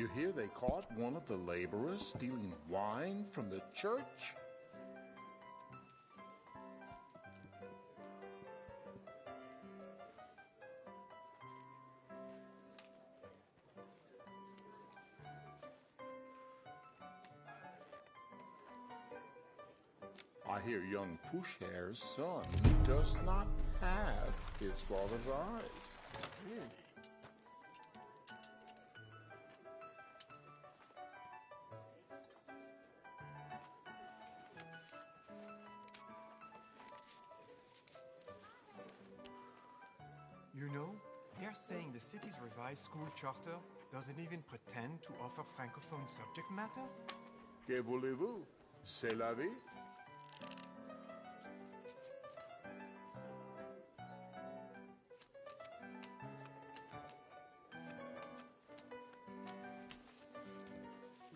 You hear they caught one of the laborers stealing wine from the church? I hear young Foucher's son does not have his father's eyes. Really? You know, they're saying the city's revised school charter doesn't even pretend to offer francophone subject matter? Que voulez-vous? C'est la vie.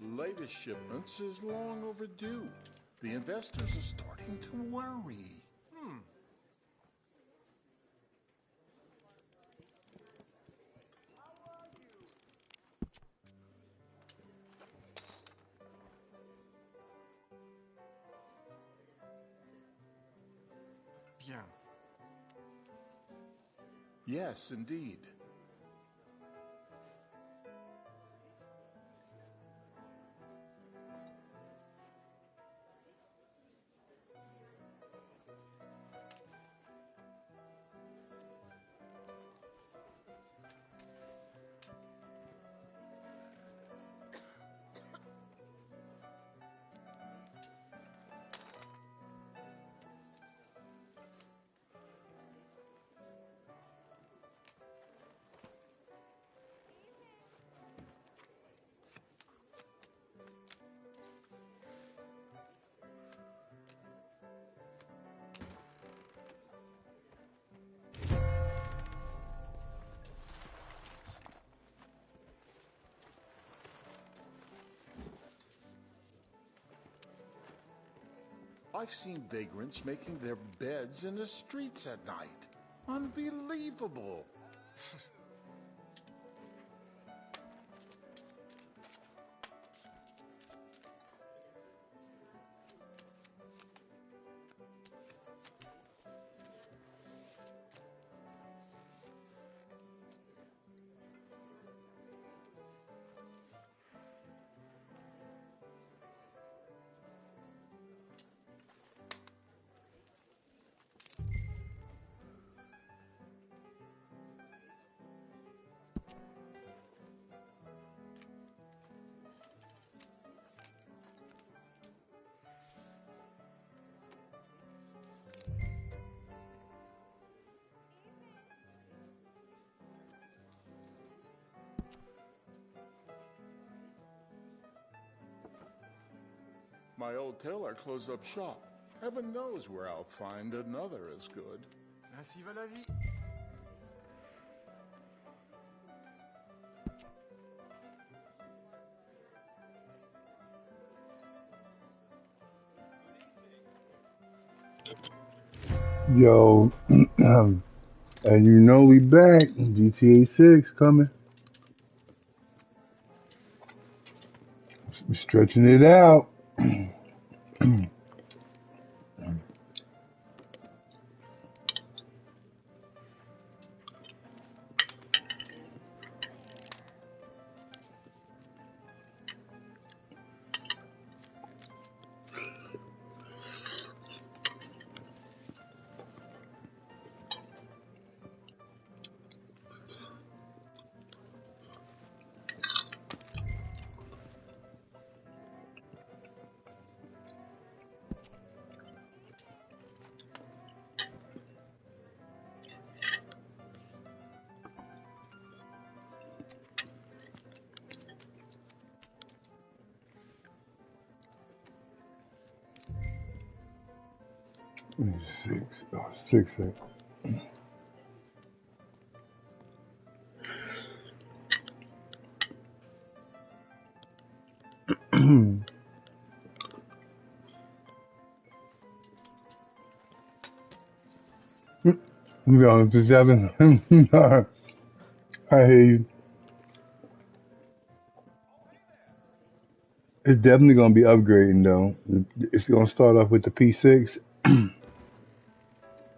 Latest shipments is long overdue. The investors are starting to worry. Bien. Yes, indeed. I've seen vagrants making their beds in the streets at night. Unbelievable. My old tailor closed up shop. Heaven knows where I'll find another as good. Ainsi va la vie. Yo, and you know we back. GTA 6 coming. We're stretching it out. Six. Oh, six. You going to 7? I hear you. It's definitely gonna be upgrading though. It's gonna start off with the P6,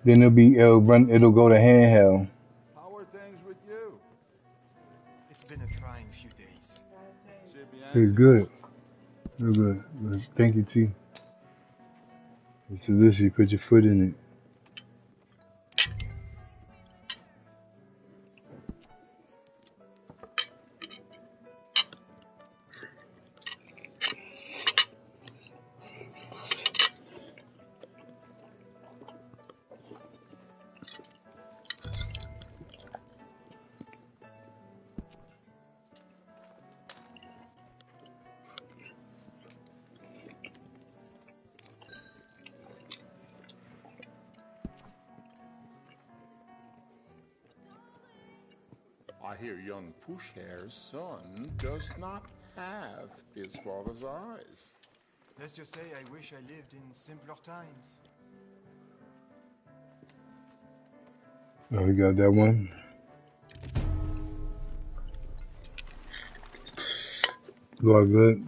then it'll go to handheld. How are things with you? It's been a trying few days. C'est bien It's dit. good. Real good. Thank you, T. It's delicious. You put your foot in it. I hear young Foucher's son does not have his father's eyes. Let's just say I wish I lived in simpler times. Oh, we got that one. Going good.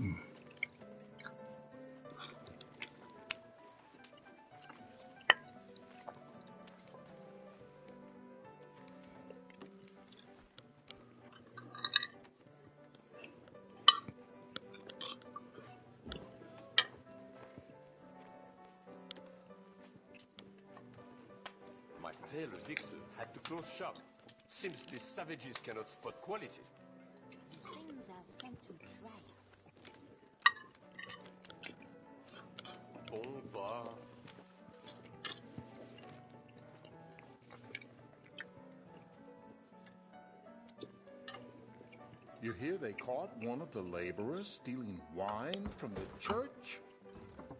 My tailor Victor had to close shop. Seems these savages cannot spot quality. These things are sent to try us. Bon bah. You hear they caught one of the laborers stealing wine from the church?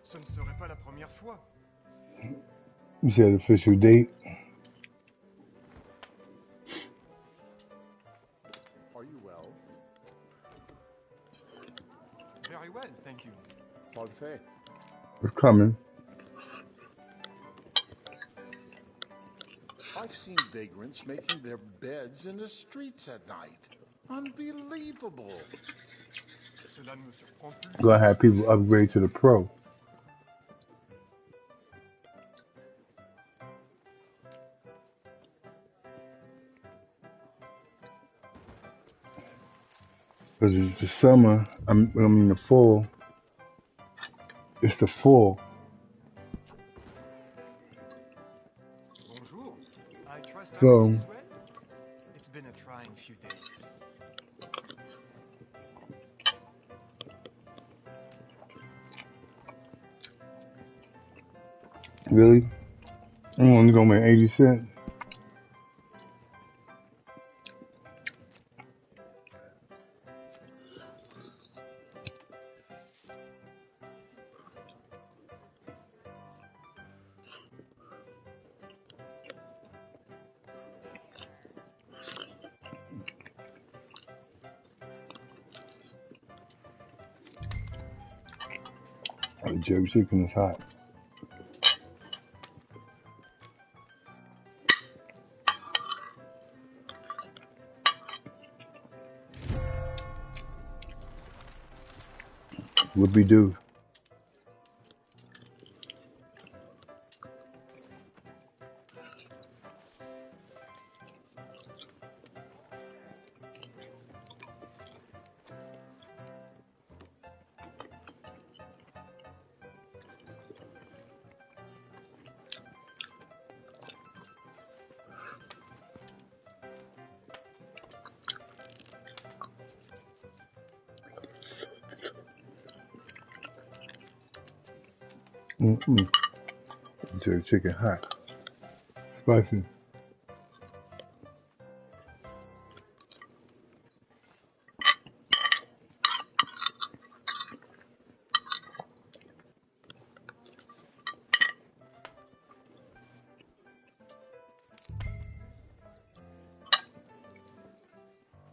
Ce ne serait pas la première fois. You said official date. Are you well? Very well, thank you. Parfait. It's coming. I've seen vagrants making their beds in the streets at night. Unbelievable. Cela ne me surprend plus. Gonna have people upgrade to the Pro. Because it's the summer, I mean the fall. It's the fall. Bonjour. I trust So- everything is well? It's been a trying few days. Really? I'm only gonna make 80 cents. Oh, the jerk chicken is hot. Whoopie do. Jerk chicken hot. Spicy.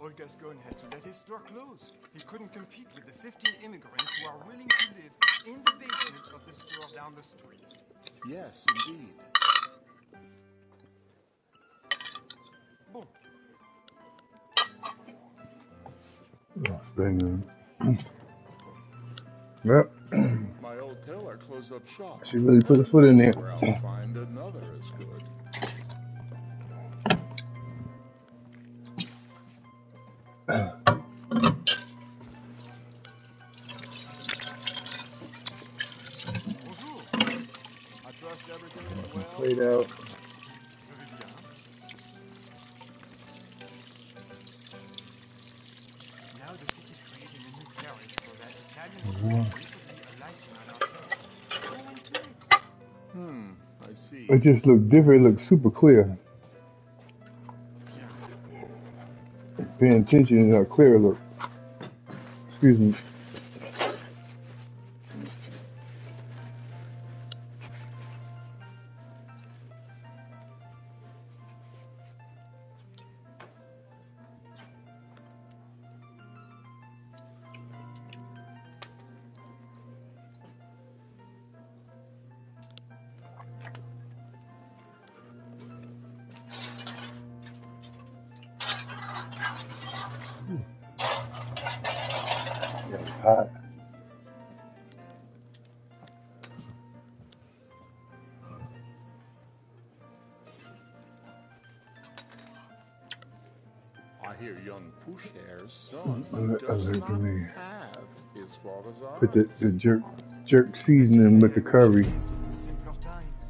Old Gascoigne had to let his store close. He couldn't compete with the 15 immigrants who are willing to live in the basement of the store down the street. Yes, indeed. Bon, Bang. Yep. My old tailor closed up shop. She really put a foot in there. Where I'll find another as good. Bonjour. I trust everything is well. Played out. Je vais bien. Now the city's creating a new parish for that Italian school recently alighting on our turf. Go into it. I see. It just looked different. It looked super clear. Bien. Paying attention to how clear it looked. Excuse me. It's hot. I hear young Foucher's son does not Allegedly. have his father's Put the eyes. jerk seasoning with the curry. Simpler times.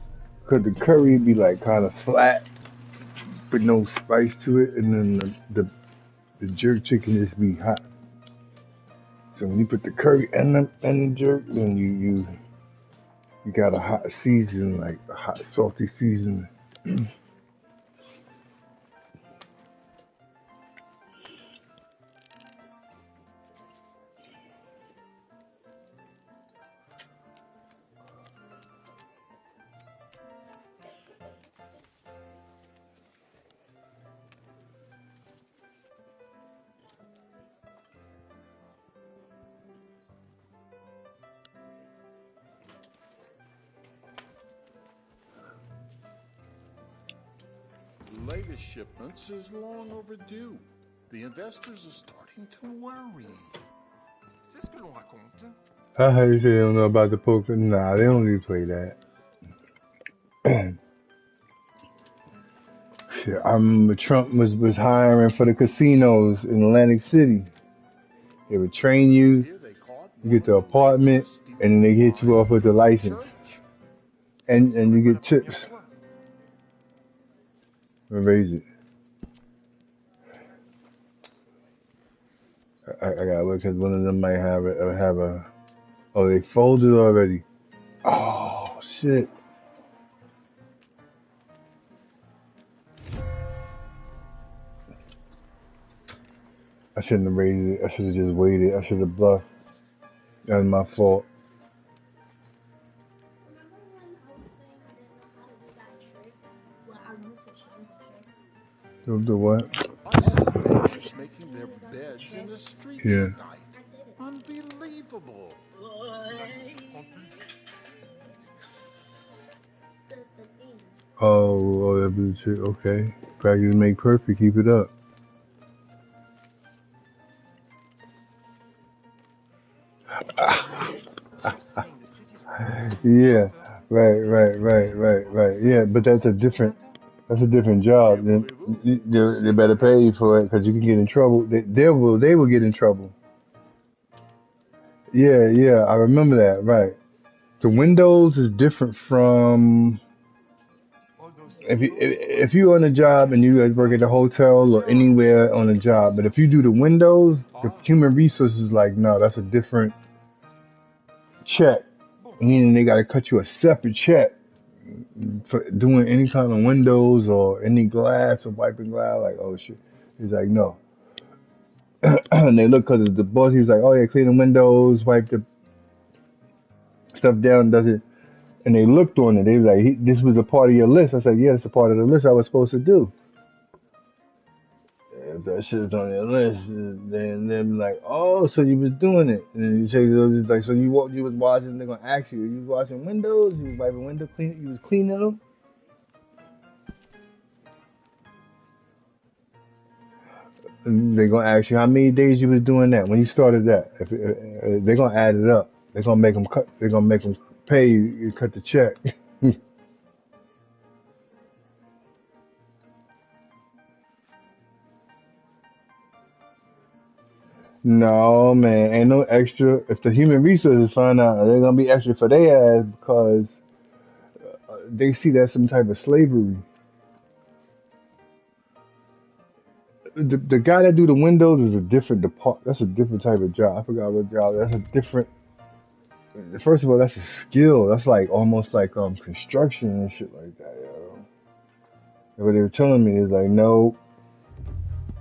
Cause the curry be like kind of flat with no spice to it, and then the jerk chicken just be hot. So when you put the curry and the jerk, then you got a hot season, like a hot salty season. Latest shipments is long overdue. The investors are starting to worry. C'est ce que l'on raconte. I heard you say they don't know about the poker. Nah, they don't really play that. Shit, I remember Trump was hiring for the casinos in Atlantic City. They would train you, Here they caught you get the one of apartment, stealing and then they hit you off with the license, church. and C'est you pas la get tips. première fois. Raise it. I gotta look because one of them might have a. Oh, they folded already. Oh shit. I shouldn't have raised it. I should have just waited. I should have bluffed. That was my fault. The what? I've seen vagrants making their beds in the streets Yeah. at night. Unbelievable. Cela ne me surprend plus. Oh, that blue chick. Okay. Practice make perfect. Keep it up. They're saying the city's revised school Yeah. charter Right. Yeah, but that's a different job. Then they better pay you for it because you can get in trouble. They will get in trouble. Yeah, I remember that. Right. The windows is different from all those if you on a job and you guys work at a hotel or anywhere on a job, but if you do the windows, the human resources is like no, that's a different check. Meaning they got to cut you a separate check for doing any kind of windows or any glass or wiping glass. Like oh shit, he's like no. And they look because the boss. He was like, oh yeah, clean the windows, wipe the stuff down, does it? And they looked on it. They was like, this was a part of your list. I said, yeah, it's a part of the list I was supposed to do. If that shit's on your list, then they'll be like, oh, so you was doing it. And then you say, like, so you was watching. They're gonna ask you, you was washing windows, you was wiping window clean, you was cleaning them. And they're gonna ask you how many days you was doing that when you started that. If they're gonna add it up. They're gonna make them cut. They're gonna make them pay you. You cut the check. No, man, ain't no extra. If the human resources find out, they're gonna be extra for their ass because they see that some type of slavery. The guy that do the windows is a different depart. That's a different type of job. I forgot what job. That's a different. First of all, that's a skill. That's like almost like construction and shit like that, yo. And what they were telling me is like no,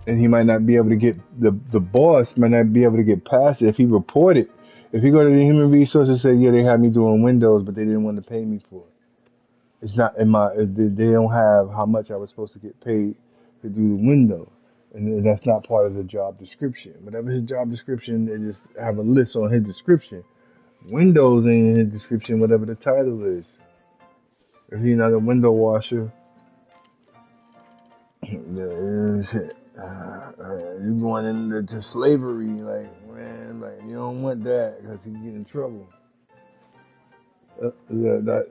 and he might not be able to get the boss might not be able to get past it if he reported. If he go to the human resources and say, yeah, they had me doing windows, but they didn't want to pay me for it. It's not in my. They don't have how much I was supposed to get paid to do the window, and that's not part of the job description. Whatever his job description, they just have a list on his description. Windows ain't in his description, whatever the title is. If he's not a window washer, yeah, shit. You going into slavery, like man, like you don't want that because you get in trouble. That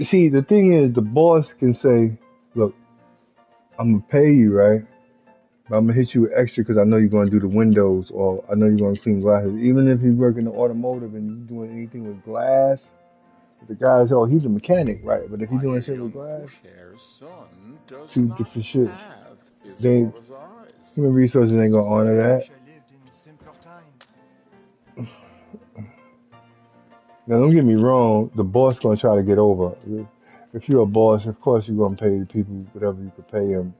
see, the thing is, the boss can say, "Look, I'm gonna pay you, right? But I'm gonna hit you with extra because I know you're gonna do the windows, or I know you're gonna clean glasses. Even if you work in the automotive and you're doing anything with glass, the guy's he's a mechanic, right? But if you're My doing shit young with glass, Foucher's son does two not different shits. have They Isora's eyes. human resources ain't It's gonna just that honor I that. wish I lived in simpler times. Now, don't get me wrong, the boss gonna try to get over. If you're a boss, of course you're gonna pay the people whatever you could pay them.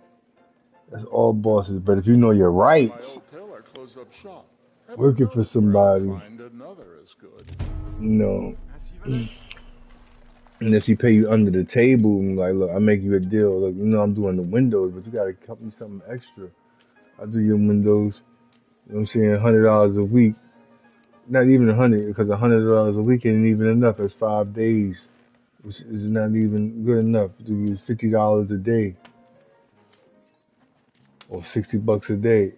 That's all bosses. But if you know your My rights, old tailor closed up shop. Heaven working for knows where I'll somebody, find another as good. you know, Ainsi va. unless he pay you under the table and like, look, I make you a deal. Look, you know I'm doing the windows, but you gotta cut me something extra. I do your windows. You know what I'm saying? $100 a week. Not even 100, because $100 a week ain't even enough. It's 5 days, which is not even good enough. To use $50 a day, or $60 a day,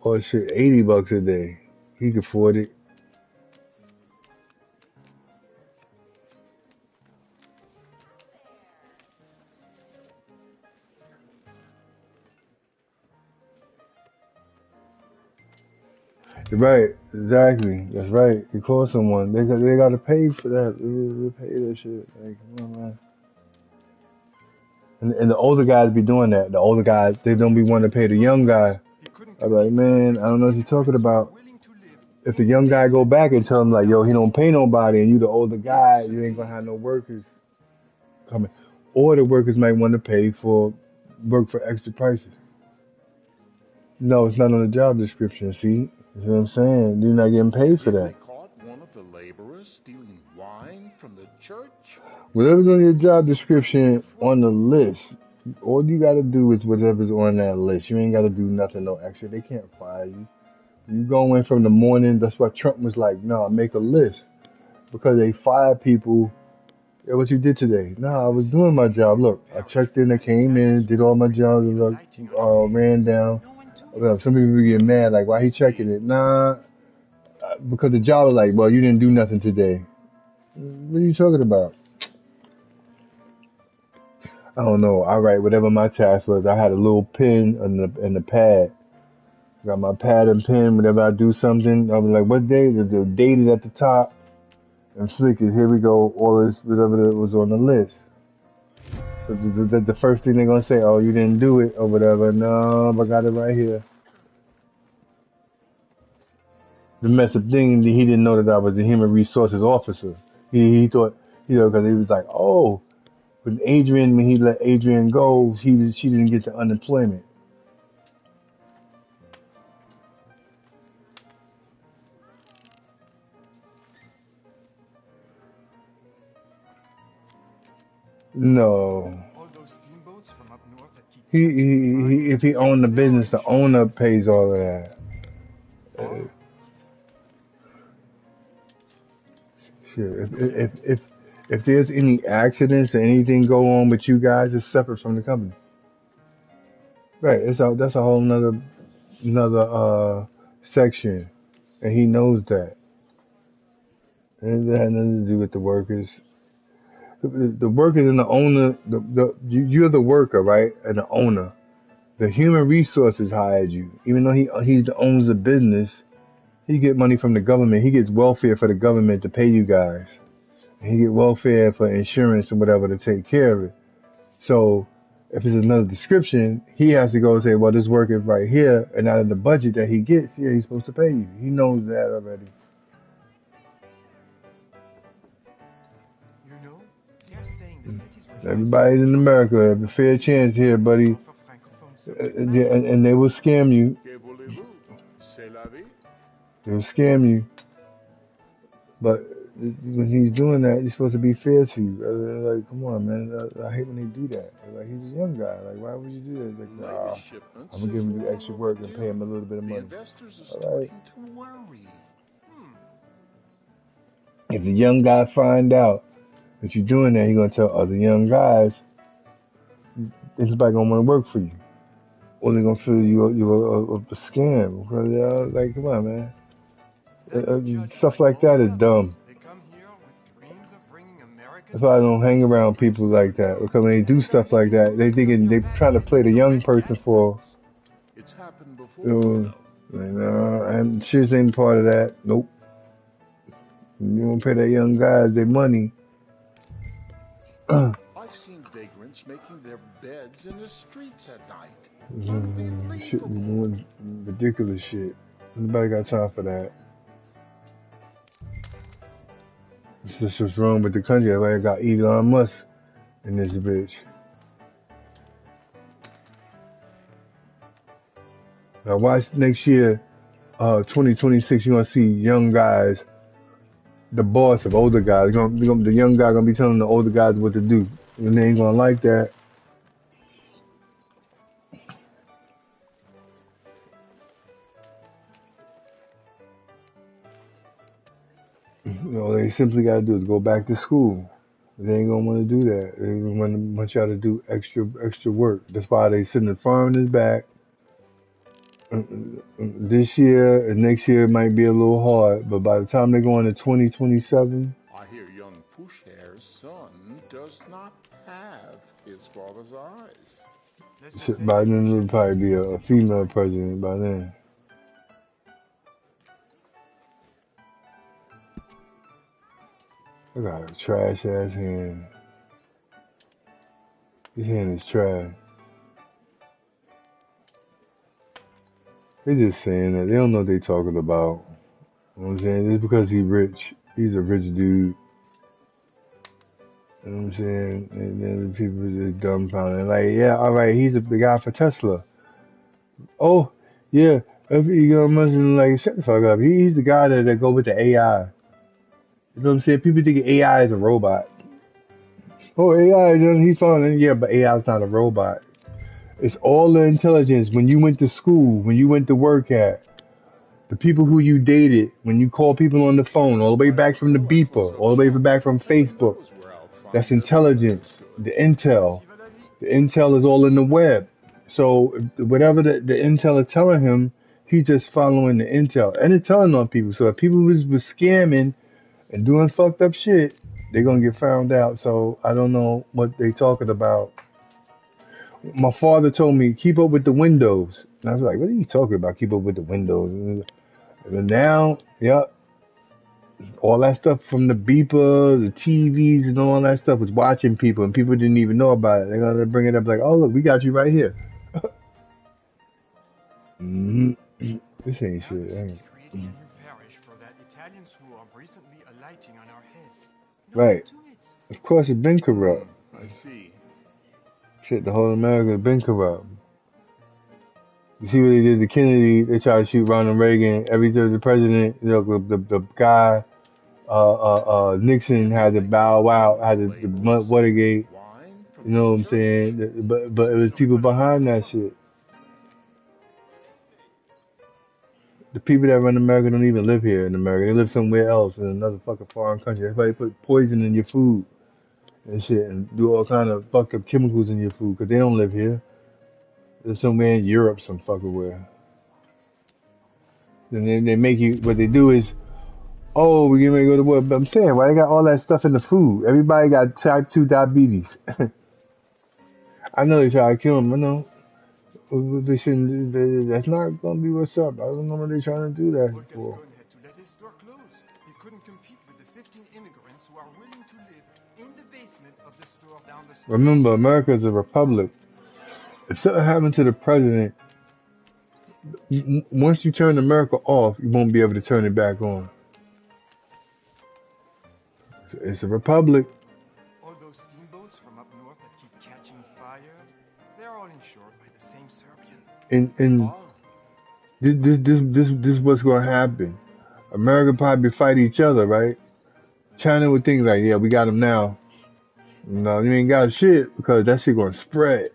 or shit, $80 a day. He can afford it. Right, exactly. That's right. You call someone, they got to pay for that. They pay that shit. Like, come on, man. And the older guys be doing that. The older guys, they don't be wanting to pay the young guy. He couldn't I'm like, compete with man, those I don't know what you're talking immigrants who were about. willing to live If the in the young guy go desert back and for tell him like, yo, he don't pay $7,000. nobody, and you the older He was guy, you ain't gonna have subdued. no workers coming. Or the workers might want to pay for work for extra prices. No, it's not on the job description. See, you know what I'm saying? You're not getting paid for Yet they that. caught one of the laborers stealing wine from the church. Whatever's on your job Just because they description have on one. the list, all you gotta do is whatever's on that list. You ain't gotta do nothing, no extra. They can't fire you. You go in from the morning. That's why Trump was like, no, make a list because they fire people. Yeah, what you did today? No, I was Pharmacies doing my can even job. Look, I repair checked in, I faulty came in, tablets did all without my jobs, resetting the light in your fridge. ran down. No one took Well, it. some people get mad, like, why he checking See? it? Nah, because the job is like, well, you didn't do nothing today. What are you talking about? I don't know. I write whatever my task was. I had a little pen and the pad. Got my pad and pen. Whenever I do something, I'll be like, what day? The date is at the top. And flick it. Here we go. All this, whatever that was on the list. The first thing they're gonna say, oh, you didn't do it or whatever. No, I got it right here. The messed up thing, he didn't know that I was the human resources officer. He thought, because he was like, oh, when he let Adrian go, she didn't get the unemployment. No, All those steamboats from up north that keep he, catching fire. if he owned the Now business, I'm the sure they owner have pays all of sense. that. Uh, Shit, if there's any accidents or anything go on with you guys, it's separate from the company. Right, that's a whole another section. and he knows that. And it had nothing to do with the workers. The workers and the owner, you're the worker, right? And the owner. The human resources hired you. Even though he owns the business, he get money from the government. He gets welfare for the government to pay you guys. And he get welfare for insurance and whatever to take care of it. So if it's another description, he has to go and say, well, this work is right here, and out of the budget that he gets, yeah, he's supposed to pay you. He knows that already. You know, they're saying the city's revised Everybody's in America have a fair chance here, buddy. offer francophone subject Yeah, matter. and they will scam you. Que voulez-vous? C'est la vie. They will scam you. But when he's doing that, he's supposed to be fair to you. Like, come on, man. I hate when they do that. Like, he's a young guy. Like, why would you do that? Like, Maybe nah, shipments I'm gonna give is him the long extra work and pay him a overdue. little bit of The money. investors are All right. starting to worry. If the young guy find out that you're doing that, he's gonna tell other young guys, everybody gonna want to work for you, or they're gonna feel you're a scam. Because, like, come on, man. Then the judge Stuff like like that all is dumb. others, they come here with dreams of bringing American That's why I don't justice hang to around British people like that. Because when they do stuff like that, they thinking they trying to play the young person for, It's happened before, you know, like, no, and shit ain't part of that. Nope. You don't pay that young guys their money. I've seen vagrants making their beds in the streets at night. Shit, Unbelievable. doing ridiculous shit. Nobody got time for that. It's just what's wrong with the country. Everybody got Elon Musk in this bitch. Now watch next year, 2026. You're gonna see young guys, the boss of older guys. The young guy gonna be telling the older guys what to do, and they ain't gonna like that. They simply gotta do is go back to school. They ain't gonna want to do that. They want y'all to do extra work. That's why they send the foreigners back. This year and next year it might be a little hard, but by the time they go into 2027, I hear young Foucher's son does not have his father's eyes. Let's just shit, say by they then usually it'll probably be take a simple female times. president by then. I got a trash ass hand. His hand is trash. They just saying that. They don't know what they talking about. You know what I'm saying? Just because he's rich. He's a rich dude. You know what I'm saying? And then the people are just dumbfounded. Like, yeah, all right, he's the guy for Tesla. Oh, yeah. Elon Musk is like, shut the fuck up. He's the guy that go with the AI. You know what I'm saying? People think AI is a robot. Oh, AI, he's found, yeah, but AI is not a robot. It's all the intelligence. When you went to school, when you went to work at, the people who you dated, when you call people on the phone, all the way back from the beeper, all the way back from Facebook, Knows where I'll find that's everything intelligence. that's good. The intel. Merci, Valérie. The intel is all in the web. So whatever the intel is telling him, he's just following the intel. And it's telling on people. So if people was scamming and doing fucked up shit, they're gonna get found out. So I don't know what they talking about. My father told me, keep up with the windows. And I was like, what are you talking about? Keep up with the windows. And now, yep, all that stuff from the beeper, the TVs and all that stuff was watching people and people didn't even know about it. They're gonna bring it up like, oh look, we got you right here. hmm This ain't Now shit. the Ain't city's it? creating a new parish for that Italians who are recently alighting on our heads. Right. Nothing to it. Of course it's been corrupt. I see. Shit, the whole America has been corrupt. You see what they did to Kennedy? They tried to shoot Ronald Reagan. Every time the president, the guy, Nixon had to bow out, had to Watergate. Wine from You know what I'm the church. saying? But it was people behind that shit. The people that run America don't even live here in America. They live somewhere else in another fucking foreign country. Everybody put poison in your food and shit and do all kind of fucked up chemicals in your food because they don't live here. They're somewhere in Europe, some fucking where. Then they make you. What they do is, oh, we're getting ready to go to war. But I'm saying, why they got all that stuff in the food? Everybody got type 2 diabetes. I know they try to kill them. I know. They shouldn't. That's not gonna be what's up. I don't know what they're trying to do that for. Volker's had to let his store close. He couldn't compete with the 15 immigrants who are willing to live in the basement of the store down the street. Remember, America is a republic. If something happened to the president, once you turn America off, you won't be able to turn it back on. It's a republic. All those steamboats from up north that keep catching fire, they're all insured by the same Serbian. And Ah, this what's gonna happen. America probably fight each other, right? China would think like, yeah, we got them now. No, you ain't got shit because that shit gonna spread.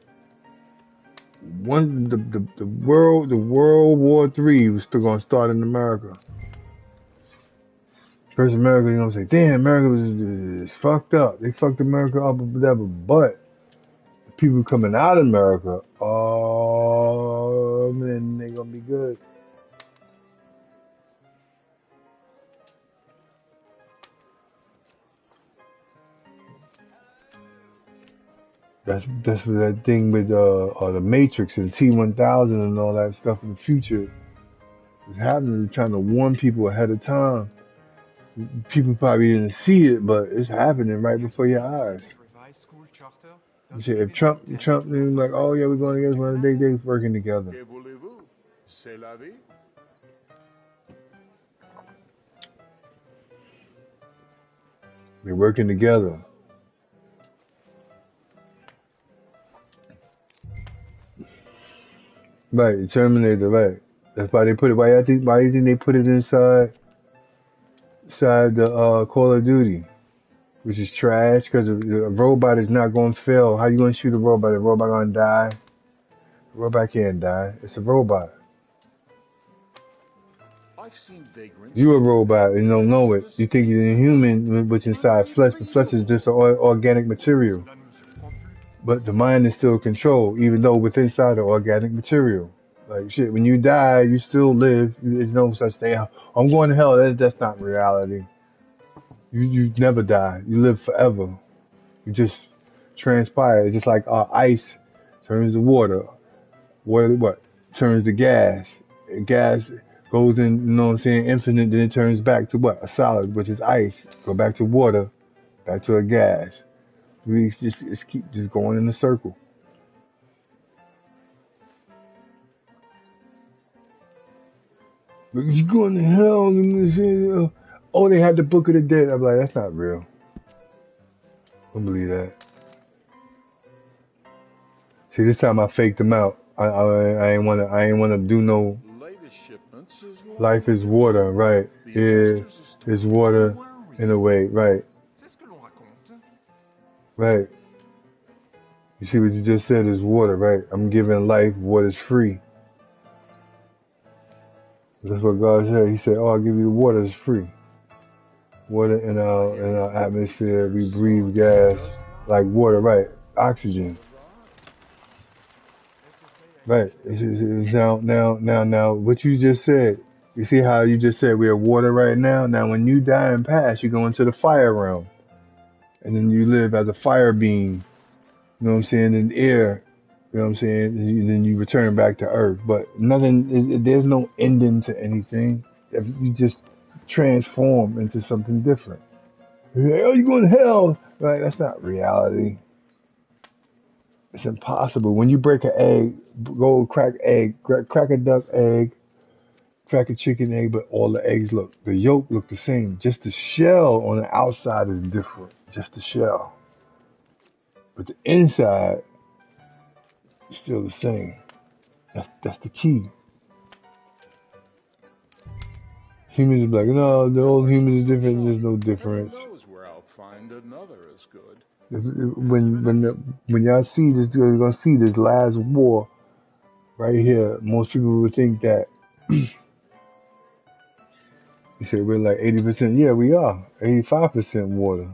The World War III was still gonna start in America. First America, you know what I'm saying? Damn, America was fucked up. They fucked America up or whatever. But the people coming out of America, oh man, they gonna be good. That's what that thing with the Matrix and T-1000 and all that stuff in the future is happening. They're trying to warn people ahead of time. People probably didn't see it, but it's happening right before your eyes. The revised school charter You doesn't see, if even Trump, pretend Trump, to they was like, offer oh yeah, we're going together. subject They matter. working together. que voulez-vous? C'est la vie. They're working together. Right, Terminator, right. That's why they put it. Why do you think they put it inside the Call of Duty, which is trash? Because a robot is not going to fail. How you going to shoot a robot? The robot going to die? The robot can't die. It's a robot. I've seen vagrants. You a robot and you don't know it. You think you're a human, but inside flesh. But flesh is just organic material. Cela ne nous surprend plus. But the mind is still controlled, even though with inside the organic material. Like shit, when you die, you still live. There's no such thing. I'm going to hell. That's not reality. You never die. You live forever. You just transpire. It's just like ice turns to water. Water what? Turns to gas. Gas goes in, you know what I'm saying, infinite, then it turns back to what? A solid, which is ice. Go back to water, back to a gas. We just keep just going in a circle. But you going to hell and this shit, oh, they had the Book of the Dead. I'm like, that's not real. I don't believe that. See, this time I faked them out. I ain't wanna do no. Latest shipments is Life is water, right? The Yeah, investors is still it's water worried. in a way, right? C'est ce que l'on raconte. Right. You see what you just said is water, right? I'm giving life, water's free. That's what God said. He said, oh, I'll give you the water, it's free. Water in our atmosphere, we breathe gas like water, right? Oxygen. Right. Now, what you just said, you see how you just said we are water right now? Now, when you die and pass, you go into the fire realm. And then you live as a fire being, you know what I'm saying, in the air, you know what I'm saying? And then you return back to earth. But there's no ending to anything. If you just transform into something different. You're like, oh, you're going to hell. Right? That's not reality. It's impossible. When you break an egg, go crack a duck egg, crack a chicken egg, but all the eggs the yolk look the same. Just the shell on the outside is different. Just the shell. But the inside is still the same. That's the key. Humans are like, no, the old humans is different. There's no difference. Heaven knows where I'll find another as good. When y'all see this, you're gonna see this last war right here. Most people would think that you said we're like 80%. Yeah, we are 85% water.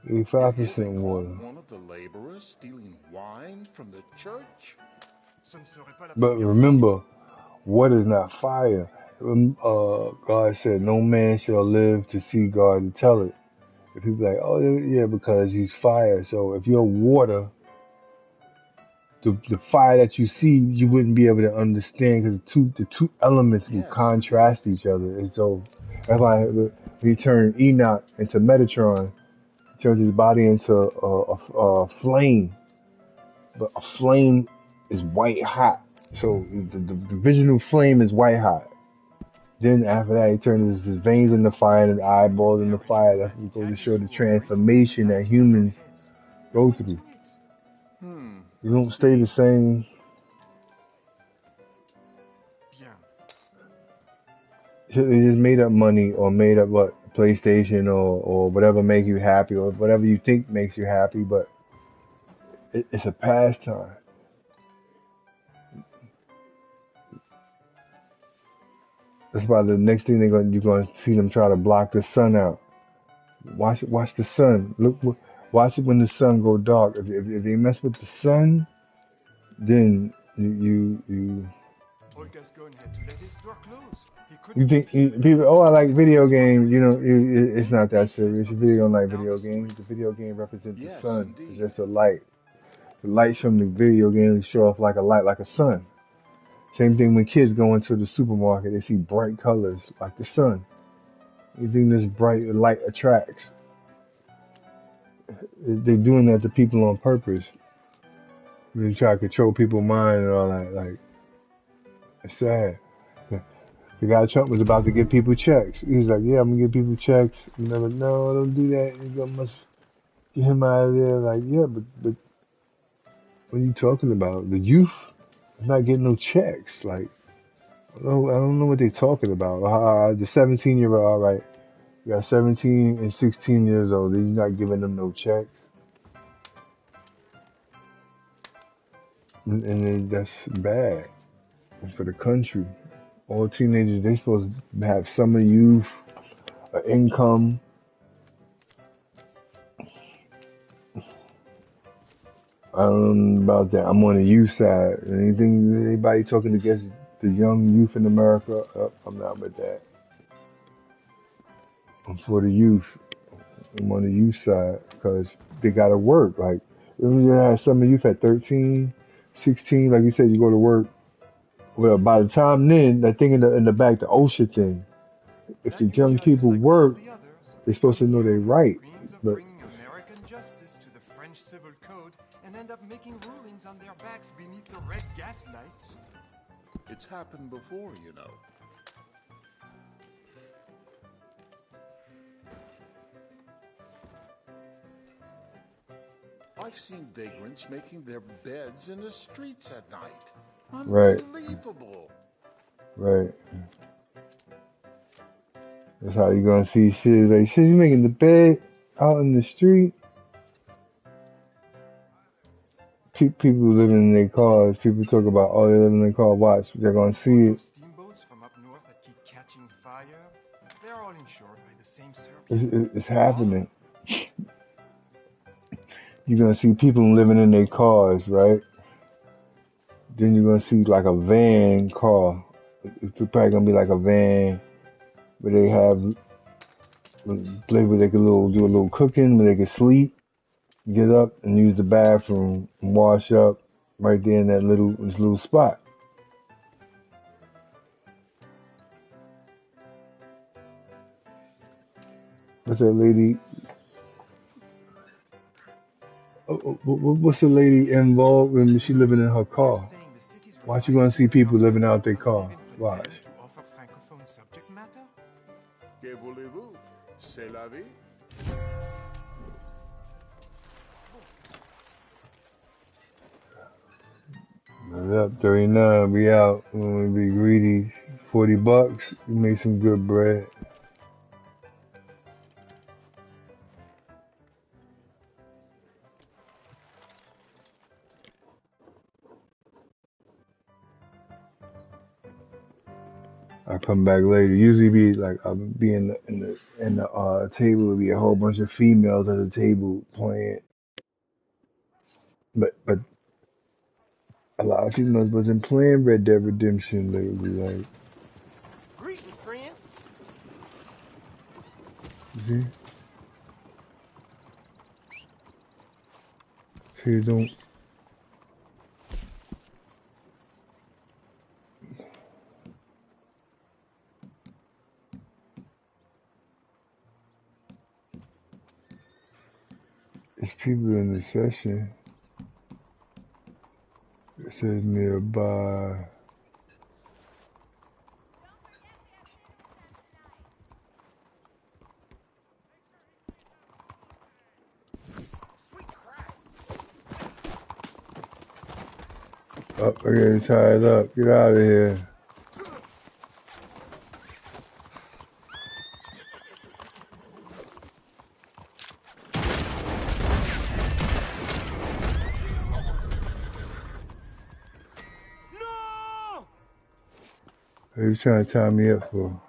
You hear 85% they caught water. one of the laborers stealing wine from the church? Ce ne serait pas la But première fois. remember, Water's not fire. God said, "No man shall live to see God to tell it." If people like, "Oh yeah, because he's fire." So if you're water, the fire that you see, you wouldn't be able to understand because the two elements will Yes, contrast indeed. each other. And so that's why he turned Enoch into Metatron, turned his body into a flame, but a flame is white hot. So the original flame is white hot. Then after that, he turned his veins into fire and his eyeballs into There you fire. go, That's that what goes to daddy show the school racing that transformation that light in our humans heads. go Go through. into it. You I don't stay see. the same. Bien. They just made up money or made up what PlayStation or whatever make you happy or whatever you think makes you happy, but it's a pastime. That's why the next thing you're gonna see them try to block the sun out. Watch the sun. Watch it when the sun go dark. If they mess with the sun, then you Olga's gun had to let his store close. He you couldn't think compete with the people. Oh, I 15 like million video homes games. You know, population it's in the not that basement serious. If of you the really don't school like down video the games, street. the video game represents the Yes, sun. It's indeed. just a light. The lights from the video game show off like a light, like a sun. Same thing when kids go into the supermarket, they see bright colors like the sun. Anything that's bright, light attracts. They're doing that to people on purpose. They try to control people's mind and all that. Like, it's sad. The guy Trump was about to give people checks. He was like, "Yeah, I'm gonna give people checks." And they were like, "No, don't do that. You must get him out of there." Like, yeah, but what are you talking about? The youth is not getting no checks. Like, I don't know what they're talking about. The 17-year-old, all right, you got 17 and 16 years old. You're not giving them no checks, and then that's bad for the country. All teenagers, they supposed to have summer youth, income. I don't know about that. I'm on the youth side. Anybody talking against the young youth in America, I'm not with that. I'm for the youth. I'm on the youth side because they gotta work. Like, if you have some of youth at 13, 16, like you said, you go to work. Well, by the time then, that thing in the back, the OSHA thing. If That the means young judges people like all work, the others, they're they supposed come to know here they with right. dreams of But bringing American justice to the French Civil Code and end up making rulings on their backs beneath the red gas lights. It's happened before, you know. I've seen vagrants making their beds in the streets at night. right, Unbelievable. right. That's how you gonna see shit. Like, shit, you making the bed out in the street. People living in their cars. People talk about, oh, they live in their car. Watch, they're gonna All see it. those steamboats from up north that keep catching fire, they're all insured by the same It's, Serbian. it's happening. You're gonna see people living in their cars, right? Then you're gonna see like a van car. It's probably gonna be like a van where they have place where they can do a little cooking, where they can sleep, get up and use the bathroom, and wash up right there in this little spot. What's that lady? What's the lady involved when she living in her They're car? saying the city's Watch, you revised gonna see school people charter living out their doesn't car. even Watch. pretend to offer francophone subject matter. Que voulez-vous? C'est la vie. Up 39, we out. We wanna be greedy. $40, you make some good bread. I come back later. Usually be like I'll be in the table. Will be a whole bunch of females at the table playing. But A lot of people wasn't playing Red Dead Redemption lately. Like, Greetings, friend. see, you don't. It's people in the session. It says nearby. Oh, I'm getting tied up. Get out of here. No! What are you trying to tie me up for?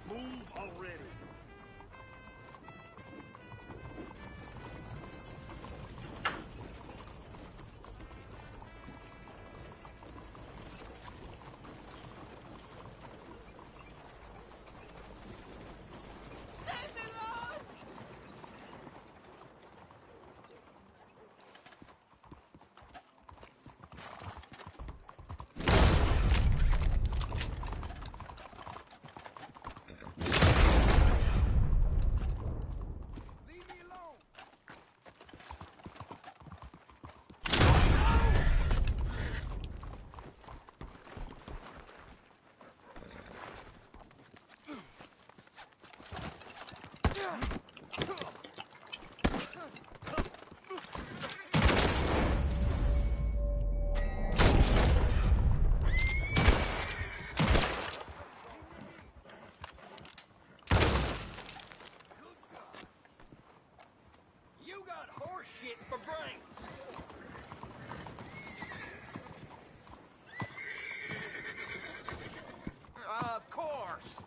Move already. You got horse shit for brains. Of course.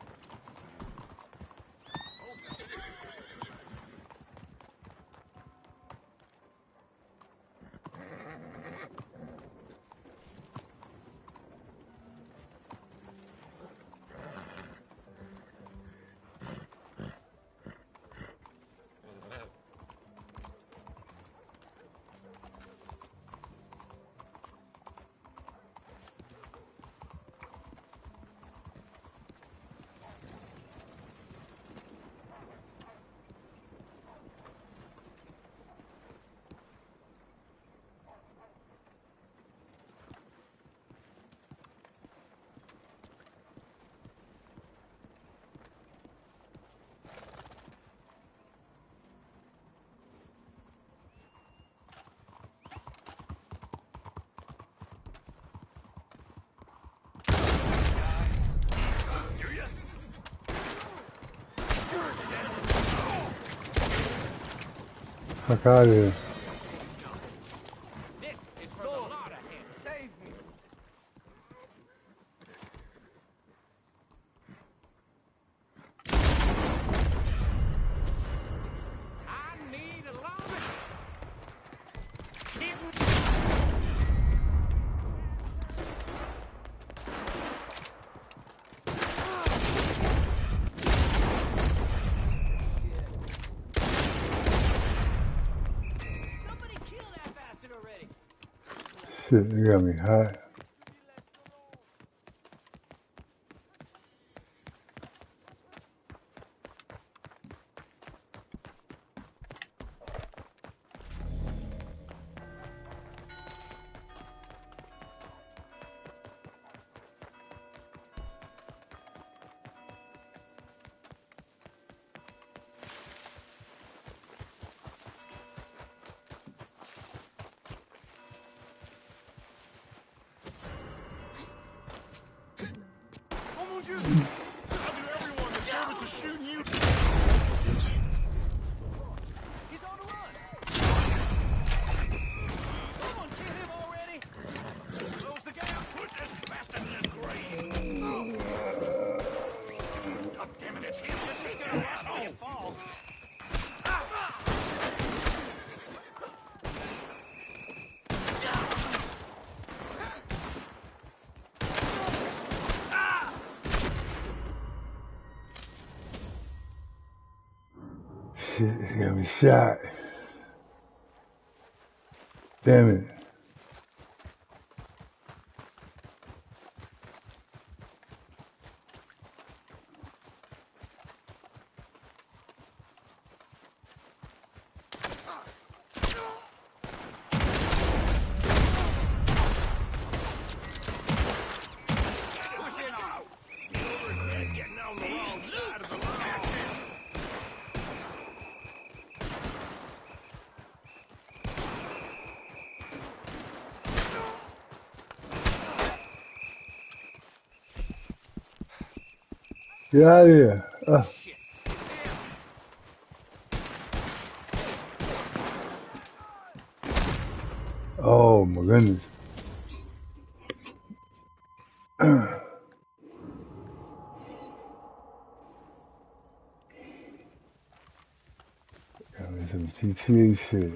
Fuck out of here. This is for the lot of him. Save me. I need a lot of hidden. Shit, you got me hot. Oh mon Dieu! Everyone, the service is shooting you. He's on the run. Someone kill him already. Close the gap. Put this bastard in his grave. God damn it, it's him. This is gonna last when you fall. Shit, you got me shot. Damn it. Push it out. You'll regret getting on the wrong side of the law. Get out of here. Shit. It's him. Oh my goodness. Got me some GTA shit.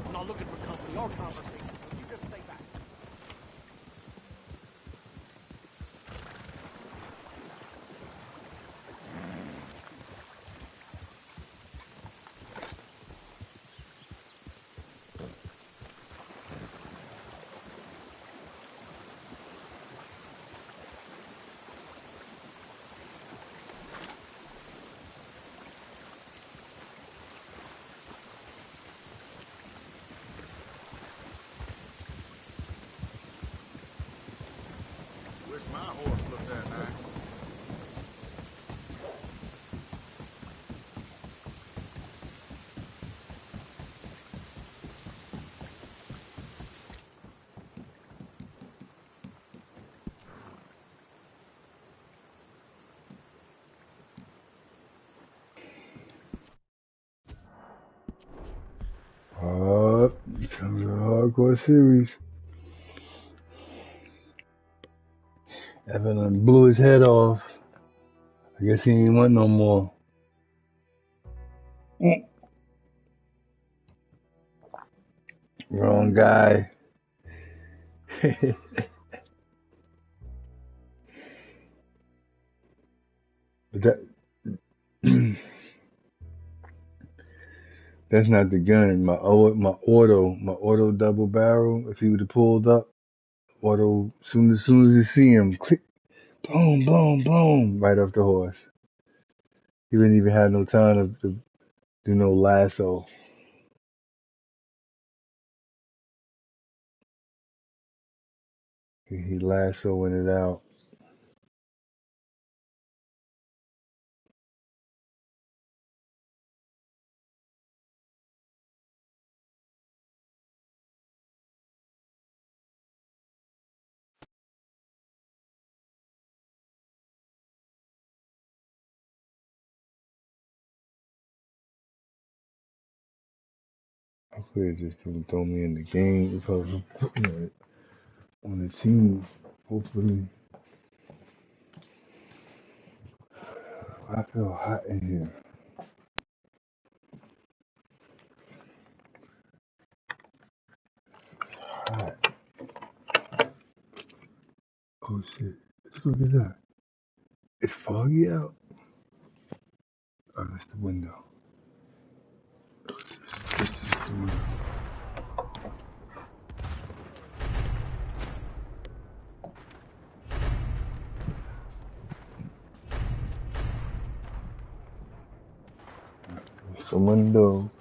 I'm not looking for company or conversation, so you just stay back. Wish my horse looked that nice. Time for the hardcore series. Evan done blew his head off. I guess he ain't want no more. Wrong guy. But that's not the gun. My auto double barrel. If he would have pulled up, auto soon as you see him, click, boom, boom, boom, right off the horse. He wouldn't even have no time to do no lasso. He lassoing it out. Hopefully it just don't throw me in the game if I was, you know, on the team. Hopefully. I feel hot in here. It's hot. Oh shit. What the fuck is that? It's foggy out? Oh, that's the window. This is the window. It's the window.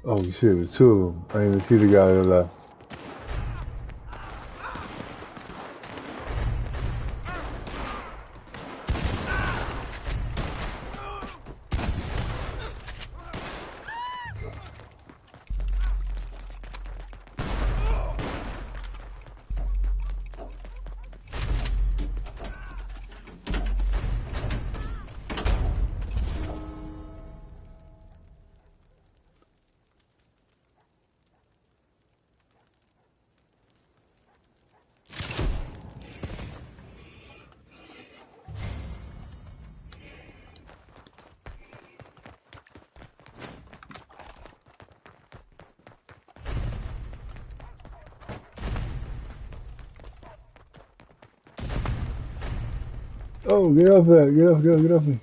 Oh shit, it was two of them. I didn't even see the guy on the left. Oh, get off that. Get off me.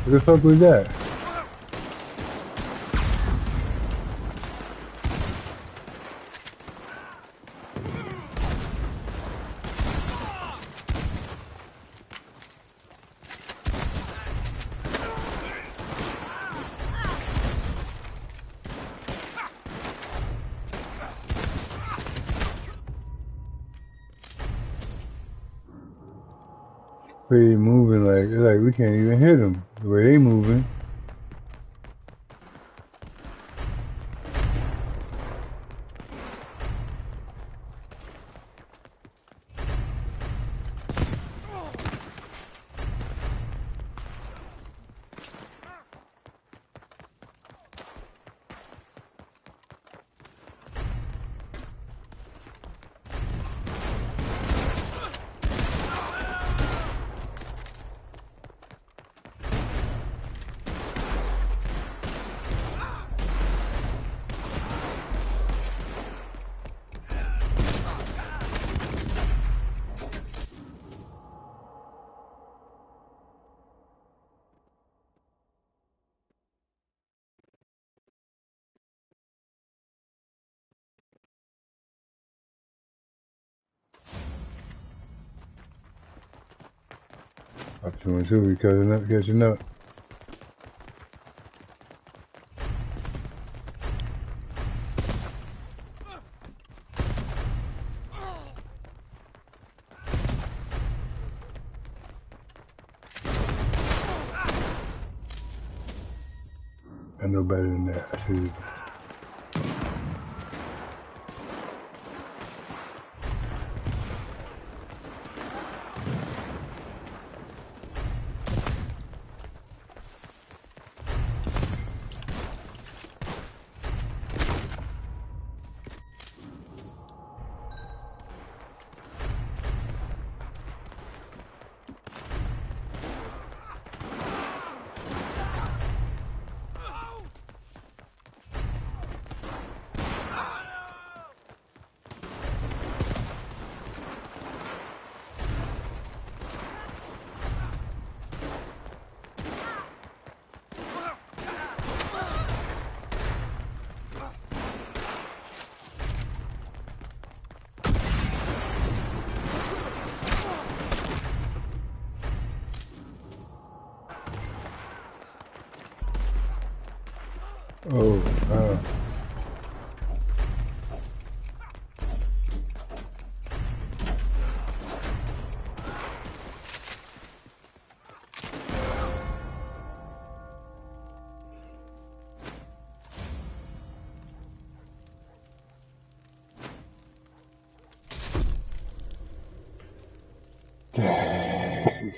What the fuck was that? They moving like we can't even hit them the way they moving. Up 2-2, we catching up. I know better than that. I see. Oh, dang.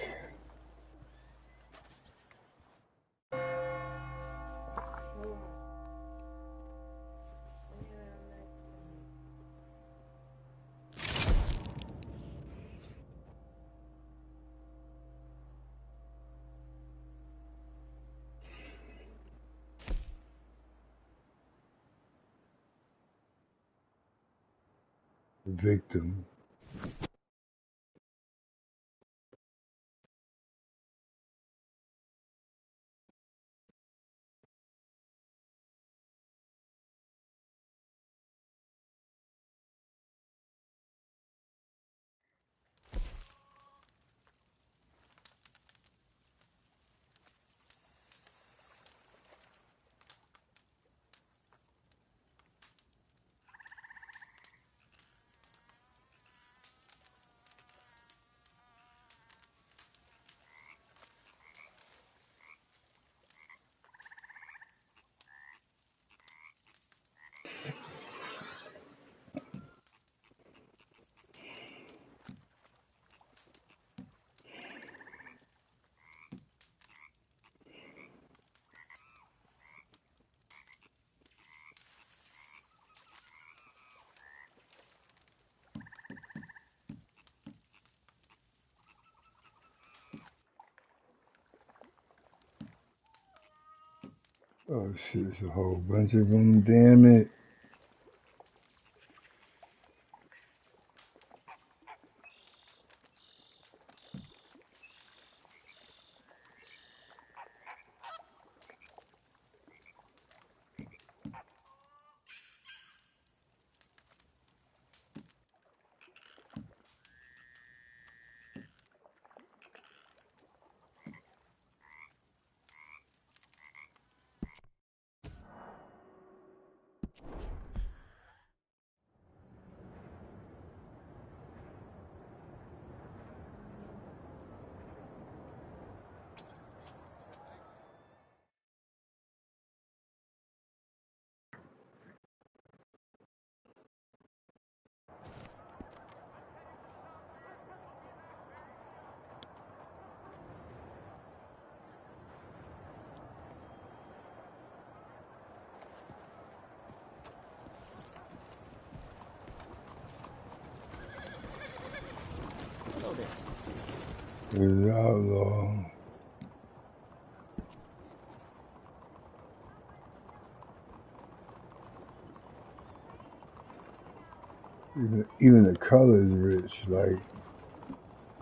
Victim. Oh shit, it's a whole bunch of them, damn it. There's the outlaw. Even the color is rich. Like,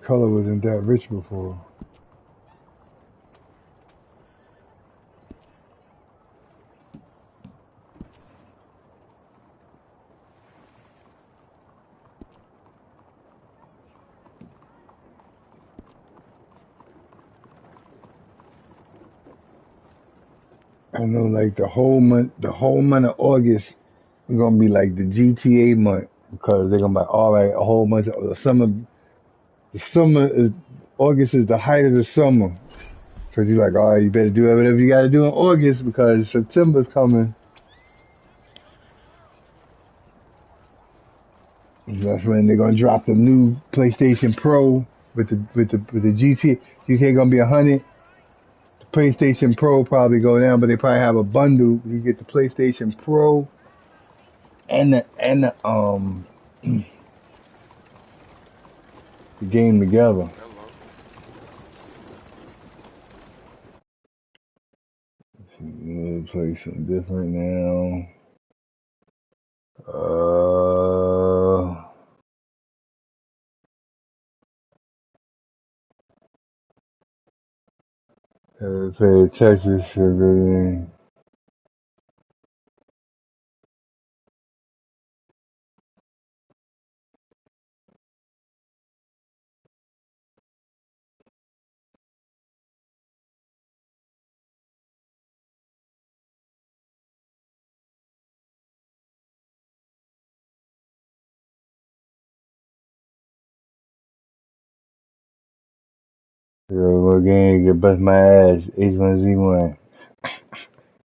color wasn't that rich before. I know like the whole month of August is gonna be like the GTA month because they're gonna be like, all right, a whole bunch of the summer. The summer is August is the height of the summer because you're like, all right, you better do whatever you got to do in August because September's coming. And that's when they're gonna drop the new PlayStation Pro with the GTA. GTA gonna be 100. The PlayStation Pro probably go down, but they probably have a bundle. You get the PlayStation Pro and the game together. Hello. Let's see, we'll play something different now. Play Texas everything. What game? Get bust my ass. H1Z1.